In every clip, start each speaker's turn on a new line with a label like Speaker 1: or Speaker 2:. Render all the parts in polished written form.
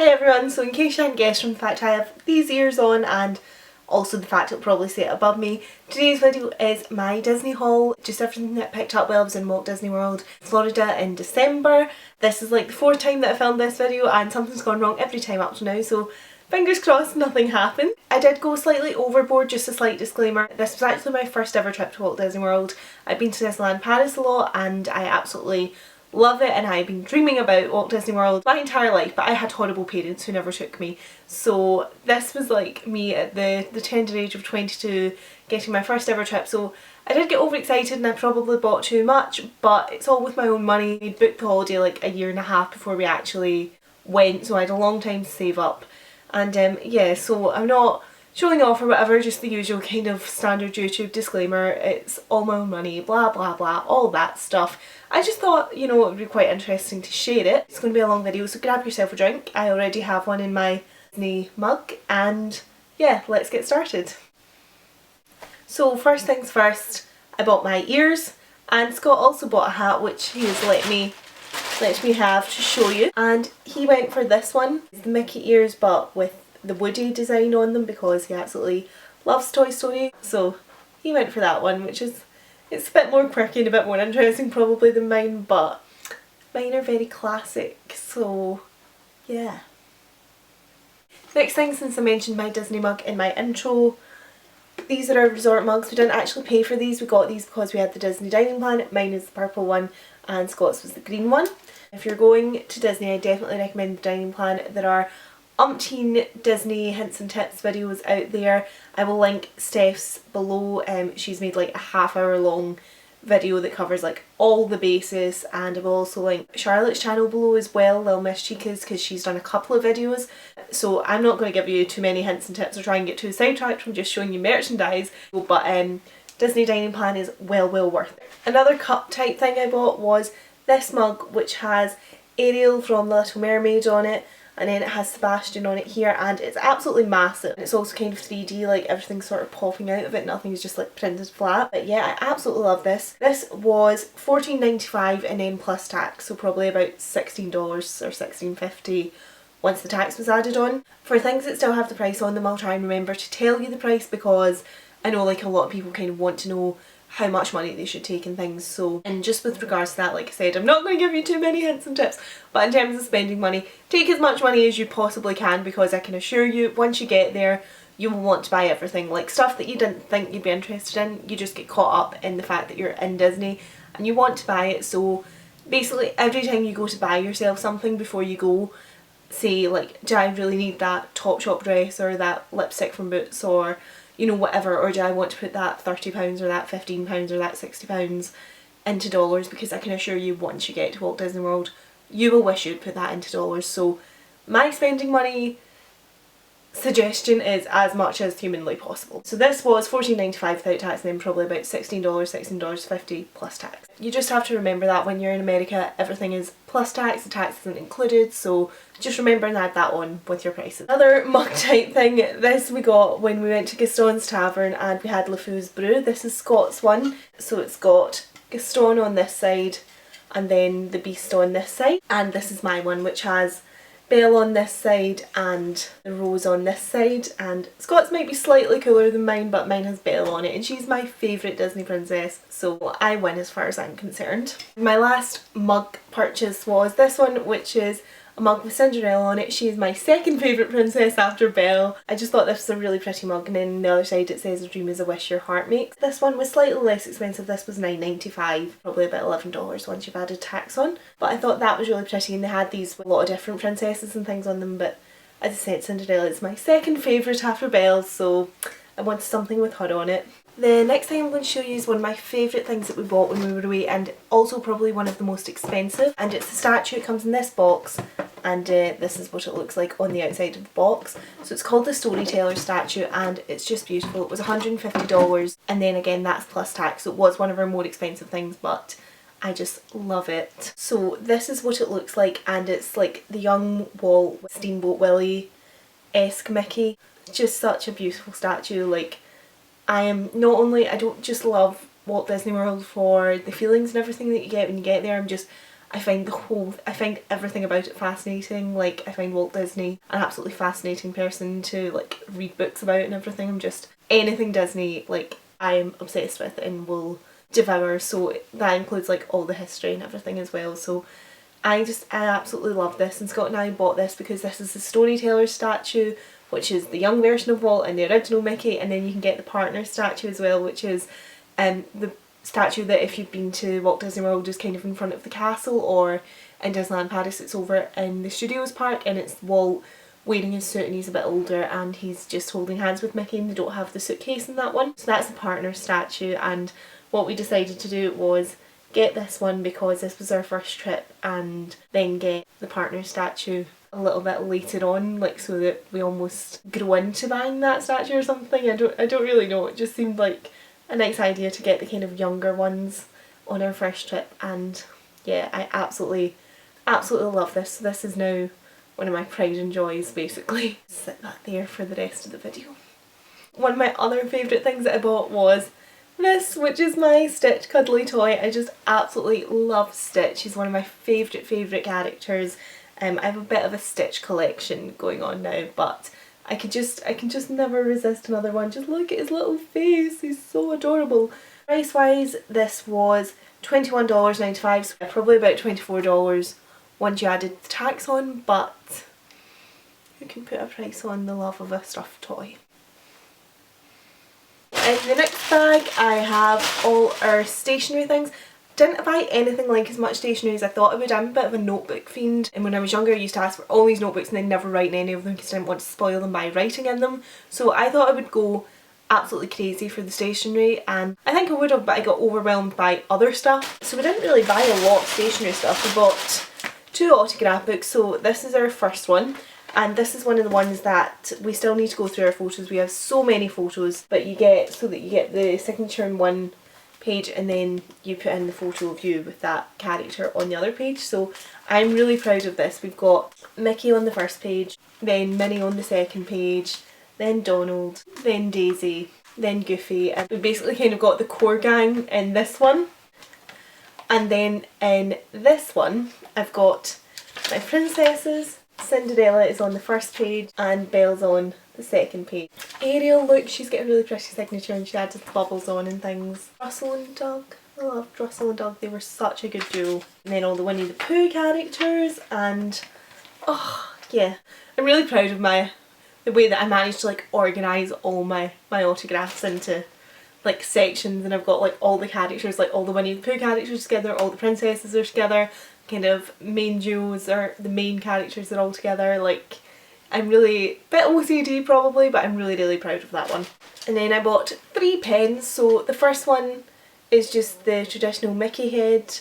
Speaker 1: Hi everyone, so in case you hadn't guessed from the fact I have these ears on and also the fact it'll probably say it above me, today's video is my Disney haul, just everything that I picked up while I was in Walt Disney World, Florida in December. This is like the fourth time that I filmed this video and something's gone wrong every time up to now, so fingers crossed nothing happened. I did go slightly overboard, just a slight disclaimer. This was actually my first ever trip to Walt Disney World. I've been to Disneyland Paris a lot and I absolutely love it, and I've been dreaming about Walt Disney World my entire life, but I had horrible parents who never took me. So this was like me at the tender age of 22 getting my first ever trip. So I did get overexcited and I probably bought too much, but it's all with my own money. We booked the holiday like a year and a half before we actually went, so I had a long time to save up. And yeah, so I'm not showing off or whatever, just the usual kind of standard YouTube disclaimer. It's all my own money, blah blah blah, all that stuff. I just thought, you know, it would be quite interesting to share it. It's going to be a long video, so grab yourself a drink. I already have one in my Disney mug, and yeah, let's get started. So first things first, I bought my ears, and Scott also bought a hat which he has let me have to show you, and he went for this one. It's the Mickey ears but with the Woody design on them because he absolutely loves Toy Story, so he went for that one, which is, it's a bit more quirky and a bit more interesting probably than mine, but mine are very classic, so yeah. Next thing, since I mentioned my Disney mug in my intro, these are our resort mugs. We didn't actually pay for these, we got these because we had the Disney dining plan. Mine is the purple one and Scott's was the green one. If you're going to Disney, I definitely recommend the dining plan. There are umpteen Disney hints and tips videos out there. I will link Steph's below. She's made like a half-hour long video that covers like all the bases, and I will also link Charlotte's channel below as well, Little Miss Chicas, because she's done a couple of videos. So I'm not going to give you too many hints and tips or try and get too sidetracked from just showing you merchandise, but Disney dining plan is well worth it. Another cup type thing I bought was this mug, which has Ariel from The Little Mermaid on it, and then it has Sebastian on it here, and it's absolutely massive. It's also kind of 3D, like everything's sort of popping out of it, nothing's just like printed flat. But yeah, I absolutely love this. This was $14.95 and then plus tax, so probably about $16 or $16.50 once the tax was added on. For things that still have the price on them, I'll try and remember to tell you the price, because I know like a lot of people kind of want to know how much money they should take and things. So, and just with regards to that, like I said, I'm not going to give you too many hints and tips, but in terms of spending money, take as much money as you possibly can, because I can assure you once you get there you will want to buy everything. Like stuff that you didn't think you'd be interested in, you just get caught up in the fact that you're in Disney and you want to buy it. So basically every time you go to buy yourself something before you go, say like, do I really need that Topshop dress or that lipstick from Boots, or you know, whatever, or do I want to put that £30 or that £15 or that £60 into dollars, because I can assure you once you get to Walt Disney World you will wish you'd put that into dollars. So my spending money suggestion is as much as humanly possible. So this was $14.95 without tax, and then probably about $16, $16.50 plus tax. You just have to remember that when you're in America everything is plus tax, the tax isn't included, so just remember and add that on with your prices. Another mug type thing, this we got when we went to Gaston's Tavern and we had LeFou's Brew. This is Scott's one, so it's got Gaston on this side and then the Beast on this side, and this is my one which has Belle on this side and the Rose on this side, and Scott's might be slightly cooler than mine, but mine has Belle on it and she's my favourite Disney princess, so I win as far as I'm concerned. My last mug purchase was this one, which is a mug with Cinderella on it. She is my second favourite princess after Belle. I just thought this was a really pretty mug, and then on the other side it says a dream is a wish your heart makes. This one was slightly less expensive, this was $9.95, probably about $11 once you've added tax on, but I thought that was really pretty, and they had these with a lot of different princesses and things on them, but as I said, Cinderella is my second favourite after Belle, so I wanted something with her on it. The next thing I'm going to show you is one of my favourite things that we bought when we were away, and also probably one of the most expensive, and it's the statue. It comes in this box, and this is what it looks like on the outside of the box. So it's called the Storyteller statue and it's just beautiful. It was $150, and then again that's plus tax, so it was one of our more expensive things, but I just love it. So this is what it looks like, and it's like the young Walt Steamboat Willie-esque Mickey. Just such a beautiful statue. Like, I don't just love Walt Disney World for the feelings and everything that you get when you get there, I find everything about it fascinating. Like, I find Walt Disney an absolutely fascinating person to like read books about and everything. I'm just, anything Disney, like, I'm obsessed with and will devour, so that includes like all the history and everything as well. So I absolutely love this, and Scott and I bought this because this is the Storyteller statue, which is the young version of Walt and the original Mickey, and then you can get the partner statue as well, which is the statue that if you've been to Walt Disney World is kind of in front of the castle, or in Disneyland Paris it's over in the Studios Park, and it's Walt wearing his suit and he's a bit older and he's just holding hands with Mickey, and they don't have the suitcase in that one. So that's the partner statue, and what we decided to do was get this one because this was our first trip, and then get the partner statue a little bit later on, like so that we almost grow into buying that statue or something. I don't really know, it just seemed like a nice idea to get the kind of younger ones on our first trip, and yeah, I absolutely love this. So this is now one of my pride and joys basically. Sit that there for the rest of the video. One of my other favourite things that I bought was this, which is my Stitch cuddly toy. I just absolutely love Stitch. He's one of my favourite characters. I have a bit of a Stitch collection going on now, but I can just never resist another one. Just look at his little face, he's so adorable. Price wise, this was $21.95, so probably about $24 once you added the tax on, but who can put a price on the love of a stuffed toy? In the next bag I have all our stationery things. Didn't buy anything like as much stationery as I thought I would. I'm a bit of a notebook fiend, and when I was younger I used to ask for all these notebooks and then never write in any of them because I didn't want to spoil them by writing in them. So I thought I would go absolutely crazy for the stationery, and I think I would have, but I got overwhelmed by other stuff. So we didn't really buy a lot of stationery stuff. We bought 2 autograph books, so this is our first one. And this is one of the ones that we still need to go through our photos. We have so many photos, but you get the signature in one page and then you put in the photo of you with that character on the other page. So I'm really proud of this. We've got Mickey on the first page, then Minnie on the second page, then Donald, then Daisy, then Goofy, and we basically kind of got the core gang in this one. And then in this one I've got my princesses. Cinderella is on the first page and Belle's on the second page. Ariel, look, she's got a really pretty signature and she added the bubbles on and things. Russell and Doug, I loved Russell and Doug, they were such a good duo. And then all the Winnie the Pooh characters, and oh yeah, I'm really proud of the way that I managed to like organise all my autographs into like sections, and I've got like all the characters, like all the Winnie the Pooh characters together, all the princesses are together, kind of main duos or the main characters are all together. Like, I'm really, bit OCD probably, but I'm really proud of that one. And then I bought 3 pens. So the first one is just the traditional Mickey head,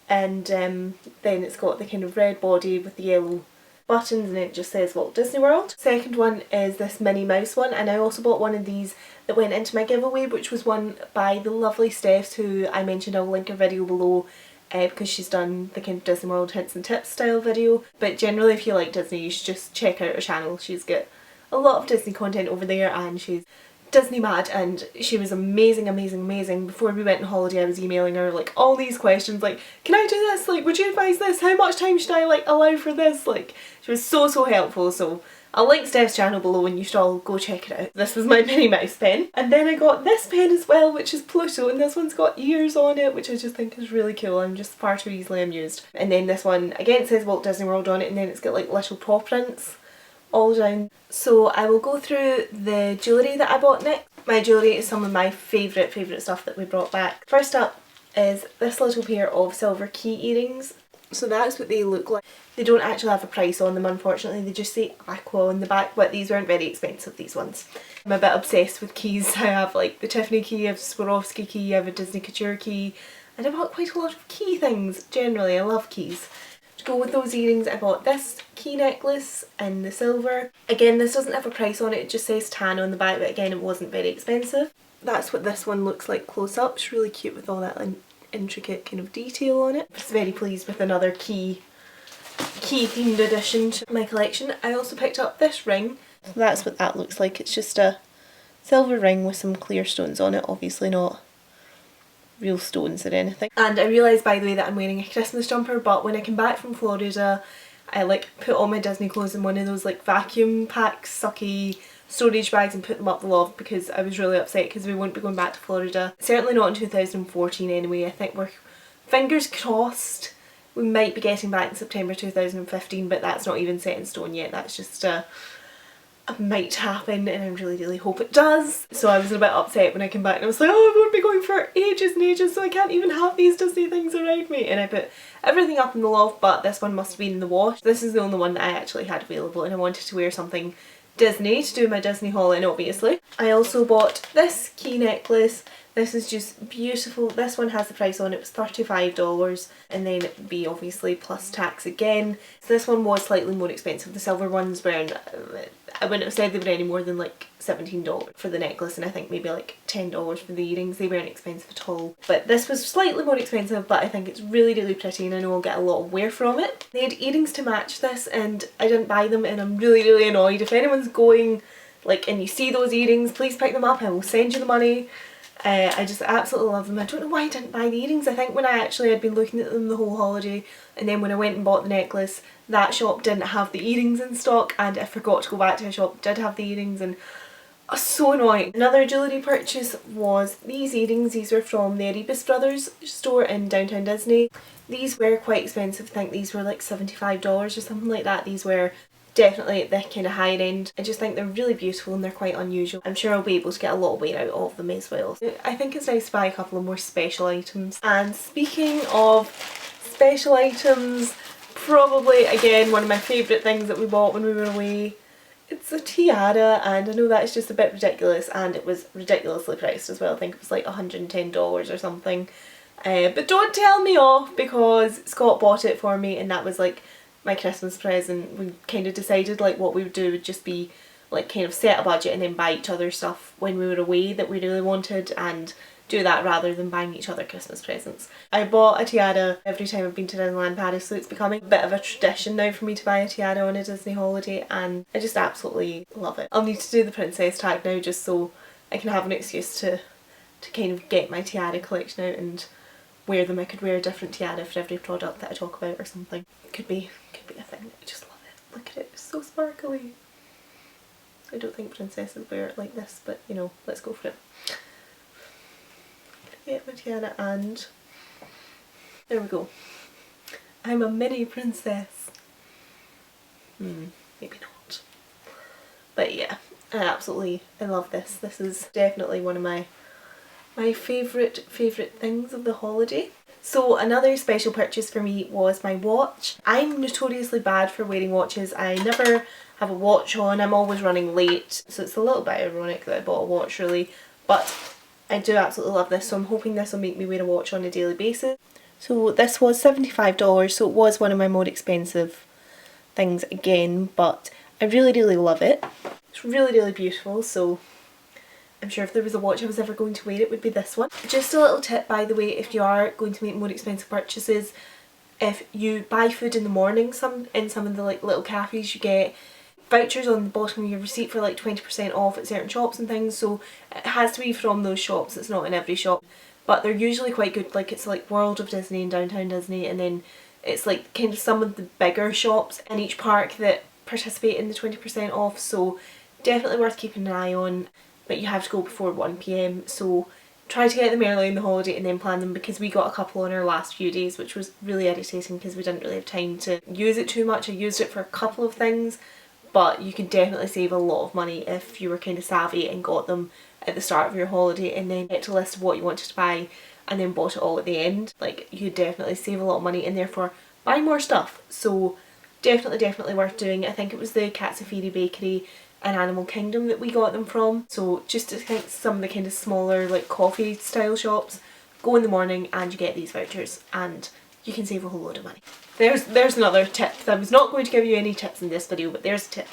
Speaker 1: and then it's got the kind of red body with the yellow buttons, and it just says Walt Disney World. Second one is this Minnie Mouse one, and I also bought one of these that went into my giveaway, which was one by the lovely Stephs, who I mentioned. I'll link her video below because she's done the kind of Disney World hints and tips style video. But generally, if you like Disney, you should just check out her channel. She's got a lot of Disney content over there, and she's Disney mad, and she was amazing. Before we went on holiday I was emailing her like all these questions, like, can I do this, like, would you advise this, how much time should I like allow for this, like, she was so helpful. So I'll link Steph's channel below and you should all go check it out. This was my Minnie Mouse pen. And then I got this pen as well, which is Pluto, and this one's got ears on it, which I just think is really cool. I'm just far too easily amused. And then this one, again, it says Walt Disney World on it, and then it's got like little paw prints all down. So I will go through the jewellery that I bought next. My jewellery is some of my favourite stuff that we brought back. First up is this little pair of silver key earrings. So that's what they look like. They don't actually have a price on them, unfortunately, they just say Aqua on the back, but these weren't very expensive, these ones. I'm a bit obsessed with keys. I have like the Tiffany key, I have a Swarovski key, I have a Disney Couture key, and I bought quite a lot of key things. Generally, I love keys. To go with those earrings, I bought this key necklace in the silver. Again, this doesn't have a price on it, it just says tan on the back, but again, it wasn't very expensive. That's what this one looks like close up. It's really cute with all that intricate kind of detail on it. I'm just very pleased with another key themed addition to my collection. I also picked up this ring. So that's what that looks like. It's just a silver ring with some clear stones on it, obviously not real stones or anything. And I realised, by the way, that I'm wearing a Christmas jumper, but when I came back from Florida I like put all my Disney clothes in one of those like vacuum pack sucky storage bags and put them up the loft because I was really upset because we won't be going back to Florida. Certainly not in 2014 anyway. I think we're, fingers crossed, we might be getting back in September 2015, but that's not even set in stone yet. That's just a might happen, and I really hope it does. So I was a bit upset when I came back and I was like, oh, I won't be going for ages and ages, so I can't even have these Disney things around me. And I put everything up in the loft, but this one must have been in the wash. This is the only one that I actually had available, and I wanted to wear something Disney to do my Disney haul in, obviously. I also bought this key necklace. This is just beautiful. This one has the price on it. It was $35, and then B obviously plus tax again. So this one was slightly more expensive. The silver ones were, I wouldn't have said they were any more than like $17 for the necklace, and I think maybe like $10 for the earrings. They weren't expensive at all. But this was slightly more expensive, but I think it's really pretty, and I know I'll get a lot of wear from it. They had earrings to match this and I didn't buy them, and I'm really annoyed. If anyone's going like and you see those earrings, please pick them up. I will send you the money. I just absolutely love them. I don't know why I didn't buy the earrings. I think when I actually had been looking at them the whole holiday, and then when I went and bought the necklace, that shop didn't have the earrings in stock, and I forgot to go back to a shop that did have the earrings, and I was so annoying. Another jewellery purchase was these earrings. These were from the Erebus Brothers store in downtown Disney. These were quite expensive. I think these were like $75 or something like that. These were definitely the kind of higher end. I just think they're really beautiful and they're quite unusual. I'm sure I'll be able to get a lot of wear out of them as well. I think it's nice to buy a couple of more special items. And speaking of special items, probably again one of my favourite things that we bought when we were away. It's a tiara, and I know that is just a bit ridiculous, and it was ridiculously priced as well. I think it was like $110 or something. But don't tell me off, because Scott bought it for me and that was like my Christmas present. We kind of decided like what we would do would just be like kind of set a budget and then buy each other stuff when we were away that we really wanted, and do that rather than buying each other Christmas presents. I bought a tiara every time I've been to Disneyland Paris, so it's becoming a bit of a tradition now for me to buy a tiara on a Disney holiday, and I just absolutely love it. I'll need to do the princess tag now just so I can have an excuse to kind of get my tiara collection out and wear them. I could wear a different tiara for every product that I talk about or something. Could be a thing. I just love it. Look at it, it's so sparkly. I don't think princesses wear it like this, but you know, let's go for it. Get my tiara, and there we go. I'm a mini princess. Maybe not. But yeah, I love this. This is definitely one of my favourite things of the holiday. So another special purchase for me was my watch. I'm notoriously bad for wearing watches. I never have a watch on. I'm always running late. So it's a little bit ironic that I bought a watch really. But I do absolutely love this. So I'm hoping this will make me wear a watch on a daily basis. So this was $75. So it was one of my more expensive things again. But I really love it. It's really beautiful. So I'm sure if there was a watch I was ever going to wear, it would be this one. Just a little tip, by the way, if you are going to make more expensive purchases, if you buy food in the morning, in some of the like little cafes, you get vouchers on the bottom of your receipt for like 20% off at certain shops and things, so it has to be from those shops. It's not in every shop, but they're usually quite good. Like it's like World of Disney and Downtown Disney, and then it's like kind of some of the bigger shops in each park that participate in the 20% off, so definitely worth keeping an eye on. But you have to go before 1 PM, so try to get them early in the holiday and then plan them, because we got a couple on our last few days, which was really irritating because we didn't really have time to use it too much. I used it for a couple of things, but you could definitely save a lot of money if you were kind of savvy and got them at the start of your holiday and then get a list of what you wanted to buy and then bought it all at the end. Like, you definitely save a lot of money and therefore buy more stuff. So definitely worth doing. I think it was the Katsufiri Bakery and Animal Kingdom that we got them from. So just to think some of the kind of smaller like coffee style shops, go in the morning and you get these vouchers and you can save a whole load of money. There's another tip. I was not going to give you any tips in this video, but there's a tip.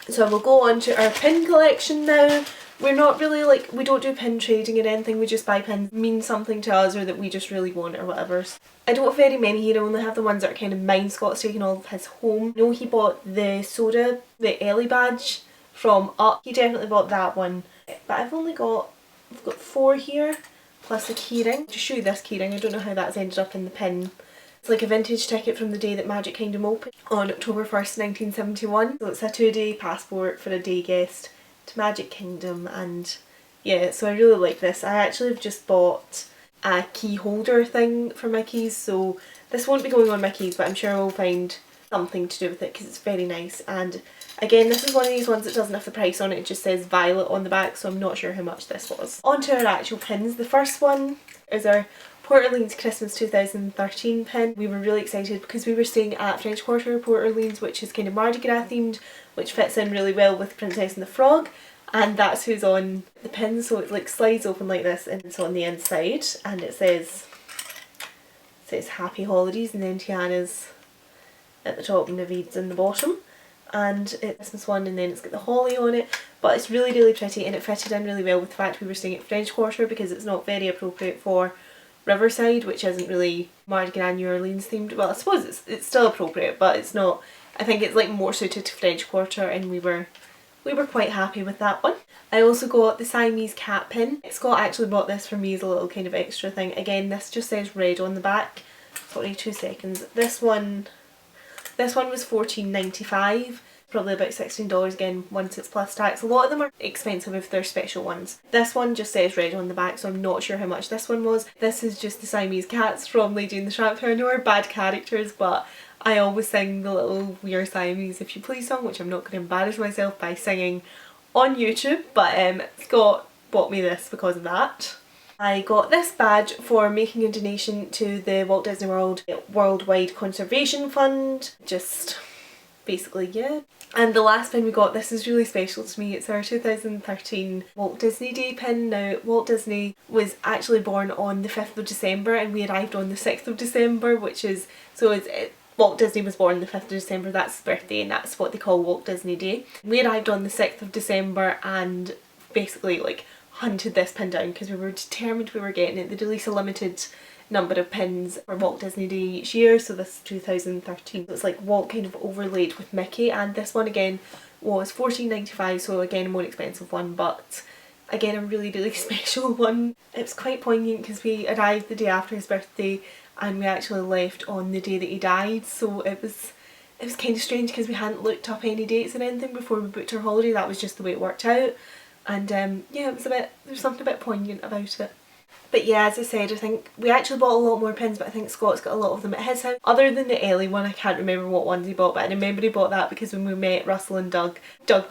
Speaker 1: So we'll go on to our pin collection now. We're not really like, we don't do pin trading or anything, we just buy pins that mean something to us or that we just really want or whatever. I don't have very many here, I only have the ones that are kind of mine. Scott's taken all of his home. I know he bought the soda, the Ellie badge from Up. He definitely bought that one. But I've got 4 here, plus a keyring. To show you this keyring, I don't know how that's ended up in the pin. It's like a vintage ticket from the day that Magic Kingdom opened on October 1st, 1971. So it's a 2-day passport for a day guest to Magic Kingdom, and yeah, so I really like this. I actually have just bought a key holder thing for my keys, so this won't be going on my keys, but I'm sure I'll find something to do with it because it's very nice. And again, this is one of these ones that doesn't have the price on it, it just says Violet on the back, so I'm not sure how much this was. On to our actual pins. The first one is our Port Orleans Christmas 2013 pin. We were really excited because we were staying at French Quarter Port Orleans, which is kind of Mardi Gras themed, which fits in really well with Princess and the Frog, and that's who's on the pin. So it like slides open like this, and it's on the inside, and it says Happy Holidays, and then Tiana's at the top and Navid's in the bottom, and it's Christmas one, and then it's got the holly on it. But it's really, really pretty, and it fitted in really well with the fact we were staying at French Quarter because it's not very appropriate for Riverside, which isn't really Mardi Gras New Orleans themed. Well, I suppose it's still appropriate, but it's not. I think it's like more suited to French Quarter, and we were quite happy with that one. I also got the Siamese cat pin. Scott actually bought this for me as a little kind of extra thing. Again, this just says red on the back. Sorry, 2 seconds. This one was $14.95. Probably about $16 again once it's plus tax. A lot of them are expensive if they're special ones. This one just says red on the back, so I'm not sure how much this one was. This is just the Siamese cats from Lady and the Tramp, who I know are bad characters, but I always sing the little We Are Siamese If You Please song, which I'm not going to embarrass myself by singing on YouTube, but Scott bought me this because of that. I got this badge for making a donation to the Walt Disney World Worldwide Conservation Fund. Just basically, yeah. And the last pin we got, this is really special to me, it's our 2013 Walt Disney Day pin. Now, Walt Disney was actually born on the 5th of December and we arrived on the 6th of December, which is, Walt Disney was born the 5th of December, that's his birthday, and that's what they call Walt Disney Day. We arrived on the 6th of December and basically like hunted this pin down because we were determined we were getting it. They release a limited number of pins for Walt Disney Day each year, so this is 2013. So it's like Walt kind of overlaid with Mickey, and this one again was $14.95, so again a more expensive one, but again a really, really special one. It was quite poignant because we arrived the day after his birthday and we actually left on the day that he died, so it was kind of strange because we hadn't looked up any dates or anything before we booked our holiday. That was just the way it worked out, and yeah, there's something a bit poignant about it. But yeah, as I said, I think we actually bought a lot more pins, but I think Scott's got a lot of them at his house. Other than the Ellie one, I can't remember what ones he bought, but I remember he bought that because when we met Russell and Doug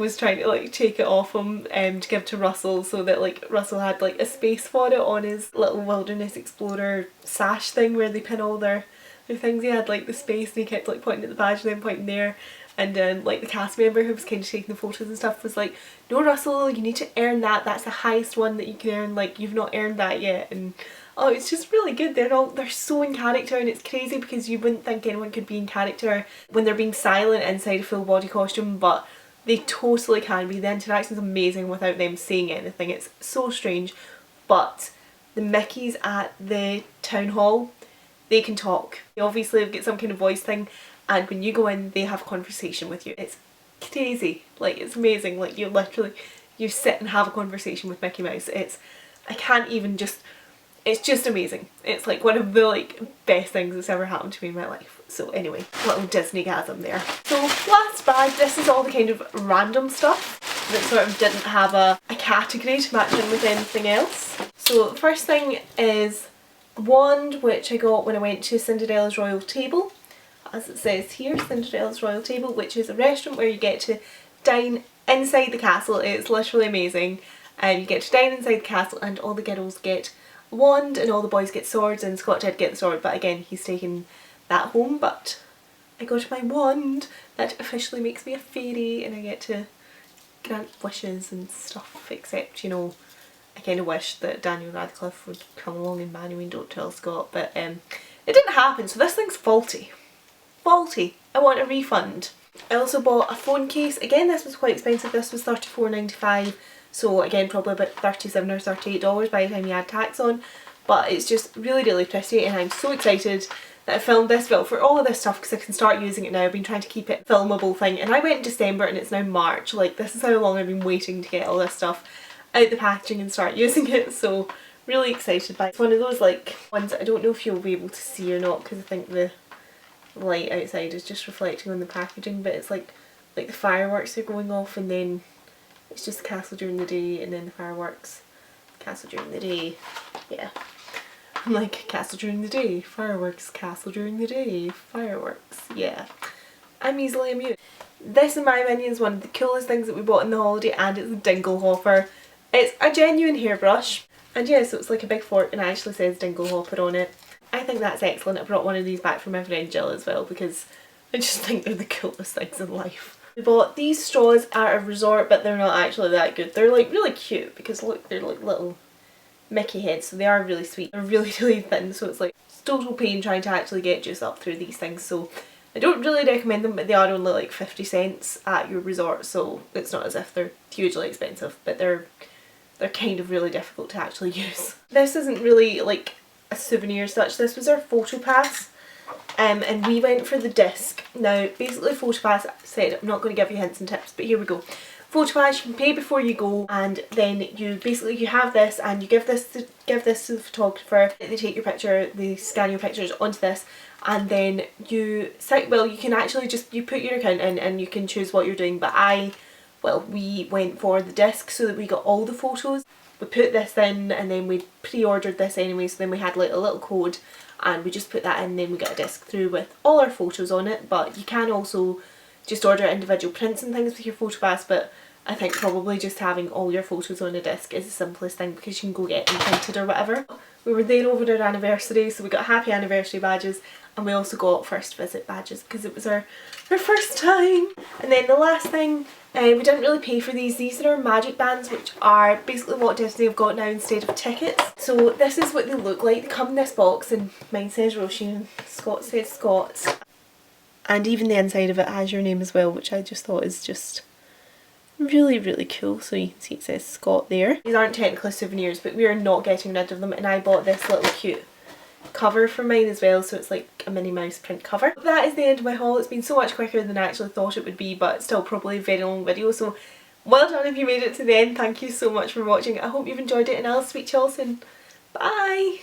Speaker 1: was trying to like take it off him to give to Russell, so that like Russell had like a space for it on his little Wilderness Explorer sash thing where they pin all their things. He had like the space and he kept like pointing at the badge and then pointing there. And then like the cast member who was kind of taking the photos and stuff was like, no Russell, you need to earn that, that's the highest one that you can earn, like you've not earned that yet. And oh, it's just really good. They're so in character, and it's crazy because you wouldn't think anyone could be in character when they're being silent inside a full body costume, but they totally can be. The interaction's amazing without them saying anything. It's so strange. But the Mickeys at the town hall, they can talk. They obviously have got some kind of voice thing, and when you go in they have a conversation with you. It's crazy, like it's amazing. Like you sit and have a conversation with Mickey Mouse. It's just amazing. It's like one of the like best things that's ever happened to me in my life. So anyway, little Disney-gasm there. So last bag, this is all the kind of random stuff that sort of didn't have a category to match in with anything else. So the first thing is a wand, which I got when I went to Cinderella's Royal Table. As it says here, Cinderella's Royal Table, which is a restaurant where you get to dine inside the castle. It's literally amazing. You get to dine inside the castle and all the girls get a wand and all the boys get swords, and Scott did get the sword, but again he's taken that home. But I got my wand that officially makes me a fairy and I get to grant wishes and stuff, except, you know, I kind of wish that Daniel Radcliffe would come along and marry me and don't tell Scott, but it didn't happen, so this thing's faulty. Faulty. I want a refund. I also bought a phone case. Again, this was quite expensive. This was $34.95, so again probably about $37 or $38 by the time you add tax on, but it's just really, really pretty, and I'm so excited that I filmed this video for all of this stuff because I can start using it now. I've been trying to keep it a filmable thing, and I went in December and it's now March. Like, this is how long I've been waiting to get all this stuff out the packaging and start using it, so really excited by it. It's one of those like ones that I don't know if you'll be able to see or not because I think the light outside is just reflecting on the packaging, but it's like the fireworks are going off and then it's just the castle during the day and then the fireworks, castle during the day, yeah. I'm like, castle during the day, fireworks, castle during the day, fireworks, yeah. I'm easily amused. This in my opinion is one of the coolest things that we bought in the holiday, and it's a dingle hopper. It's a genuine hairbrush, and yeah, so it's like a big fork and it actually says dingle hopper on it. I think that's excellent. I brought one of these back for my friend Jill as well because I just think they're the coolest things in life. We bought these straws at a resort, but they're not actually that good. They're like really cute because look, they're like little Mickey heads, so they are really sweet. They're really thin, so it's like total pain trying to actually get juice up through these things, so I don't really recommend them, but they are only like 50 cents at your resort, so it's not as if they're hugely expensive, but they're kind of really difficult to actually use. This isn't really like a souvenir as such. This was our photo pass, and we went for the disc. Now basically photo pass, I said I'm not going to give you hints and tips, but here we go. Photo pass, you can pay before you go, and then you have this and you give this to the photographer. They take your picture, they scan your pictures onto this, and then you can actually just, you put your account in and you can choose what you're doing, but we went for the disc so that we got all the photos. We put this in and then we pre-ordered this anyway, so then we had like a little code and we just put that in, and then we got a disc through with all our photos on it. But you can also just order individual prints and things with your photo pass, but I think probably just having all your photos on a disc is the simplest thing because you can go get them printed or whatever. We were there over our anniversary, so we got happy anniversary badges, and we also got first visit badges because it was our first time. And then the last thing, we didn't really pay for these. These are our magic bands, which are basically what Disney have got now instead of tickets. So this is what they look like. They come in this box, and mine says Roisin and Scott says Scott. And even the inside of it has your name as well, which I just thought is just really, really cool. So you can see it says Scott there. These aren't technically souvenirs, but we are not getting rid of them, and I bought this little cute cover for mine as well, so it's like a Minnie Mouse print cover. That is the end of my haul. It's been so much quicker than I actually thought it would be, but still probably a very long video, so well done if you made it to the end. Thank you so much for watching. I hope you've enjoyed it, and I'll speak to you all soon. Bye!